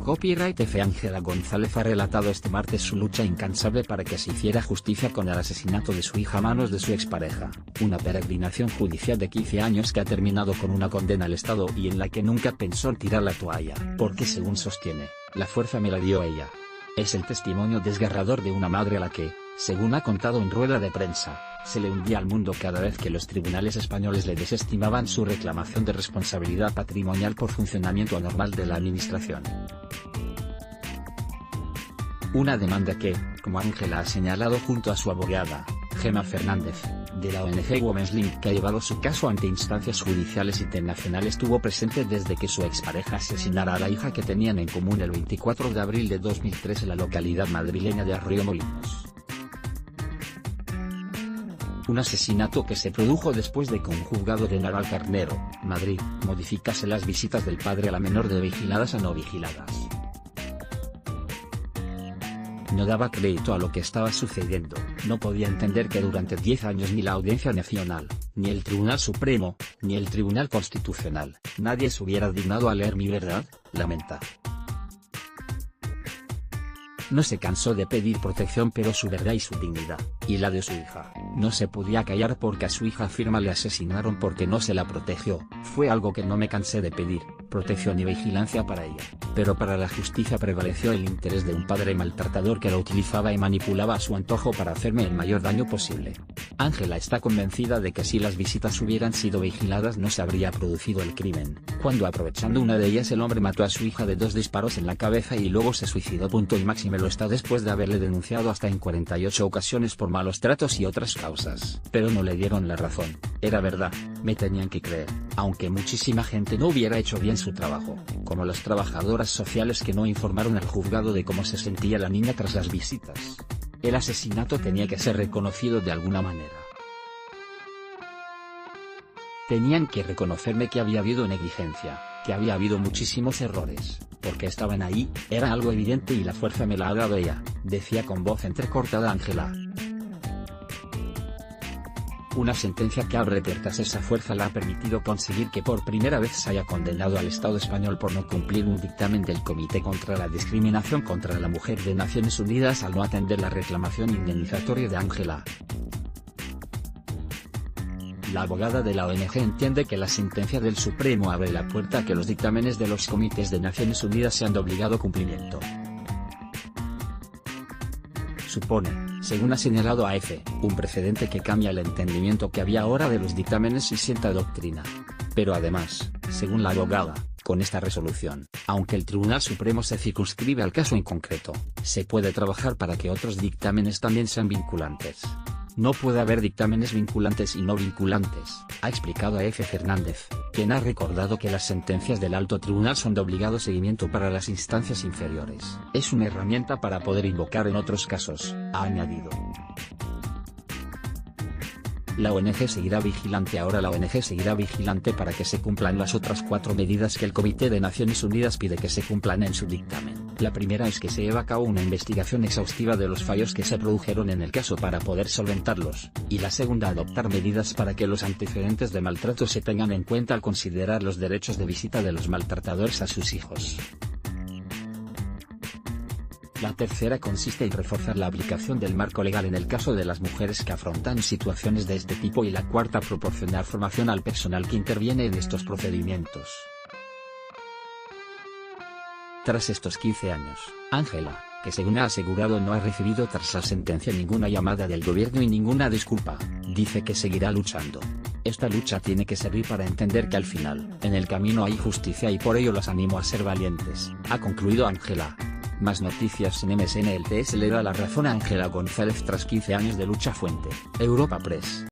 Copyright F. Ángela González ha relatado este martes su lucha incansable para que se hiciera justicia con el asesinato de su hija a manos de su expareja, una peregrinación judicial de 15 años que ha terminado con una condena al Estado y en la que nunca pensó en tirar la toalla, porque según sostiene, la fuerza me la dio ella. Es el testimonio desgarrador de una madre a la que, según ha contado en rueda de prensa, se le hundía al mundo cada vez que los tribunales españoles le desestimaban su reclamación de responsabilidad patrimonial por funcionamiento anormal de la administración. Una demanda que, como Ángela ha señalado junto a su abogada, Gemma Fernández, de la ONG Women's Link que ha llevado su caso ante instancias judiciales internacionales, estuvo presente desde que su expareja asesinara a la hija que tenían en común el 24 de abril de 2003 en la localidad madrileña de Arroyomolinos. Un asesinato que se produjo después de que un juzgado de Navalcarnero, Madrid, modificase las visitas del padre a la menor de vigiladas a no vigiladas. No daba crédito a lo que estaba sucediendo, no podía entender que durante 10 años ni la Audiencia Nacional, ni el Tribunal Supremo, ni el Tribunal Constitucional, nadie se hubiera dignado a leer mi verdad, lamenta. No se cansó de pedir protección, pero su verdad y su dignidad, y la de su hija, no se podía callar porque a su hija afirma le asesinaron porque no se la protegió. Fue algo que no me cansé de pedir, protección y vigilancia para ella, pero para la justicia prevaleció el interés de un padre maltratador que la utilizaba y manipulaba a su antojo para hacerme el mayor daño posible. Ángela está convencida de que si las visitas hubieran sido vigiladas no se habría producido el crimen, cuando aprovechando una de ellas el hombre mató a su hija de 2 disparos en la cabeza y luego se suicidó. Y máxime lo está después de haberle denunciado hasta en 48 ocasiones por malos tratos y otras causas. Pero no le dieron la razón, era verdad, me tenían que creer, aunque muchísima gente no hubiera hecho bien su trabajo, como las trabajadoras sociales que no informaron al juzgado de cómo se sentía la niña tras las visitas. El asesinato tenía que ser reconocido de alguna manera. Tenían que reconocerme que había habido negligencia, que había habido muchísimos errores, porque estaban ahí, era algo evidente y la fuerza me la ha dado ella, decía con voz entrecortada Ángela. Una sentencia que abre puertas. Esa fuerza la ha permitido conseguir que por primera vez se haya condenado al Estado español por no cumplir un dictamen del Comité contra la Discriminación contra la Mujer de Naciones Unidas al no atender la reclamación indemnizatoria de Ángela. La abogada de la ONG entiende que la sentencia del Supremo abre la puerta a que los dictámenes de los comités de Naciones Unidas sean de obligado cumplimiento. Supone, según ha señalado AF, un precedente que cambia el entendimiento que había ahora de los dictámenes y sienta doctrina. Pero además, según la abogada, con esta resolución, aunque el Tribunal Supremo se circunscribe al caso en concreto, se puede trabajar para que otros dictámenes también sean vinculantes. No puede haber dictámenes vinculantes y no vinculantes, ha explicado AF Fernández, quien ha recordado que las sentencias del alto tribunal son de obligado seguimiento para las instancias inferiores. Es una herramienta para poder invocar en otros casos, ha añadido. La ONG seguirá vigilante. Ahora la ONG seguirá vigilante para que se cumplan las otras 4 medidas que el Comité de Naciones Unidas pide que se cumplan en su dictamen. La primera es que se lleve a cabo una investigación exhaustiva de los fallos que se produjeron en el caso para poder solventarlos, y la segunda adoptar medidas para que los antecedentes de maltrato se tengan en cuenta al considerar los derechos de visita de los maltratadores a sus hijos. La tercera consiste en reforzar la aplicación del marco legal en el caso de las mujeres que afrontan situaciones de este tipo, y la cuarta proporcionar formación al personal que interviene en estos procedimientos. Tras estos 15 años, Ángela, que según ha asegurado no ha recibido tras la sentencia ninguna llamada del gobierno y ninguna disculpa, dice que seguirá luchando. Esta lucha tiene que servir para entender que al final, en el camino hay justicia y por ello los animo a ser valientes, ha concluido Ángela. Más noticias en MSN. El TS le da la razón a Ángela González tras 15 años de lucha. Fuente, Europa Press.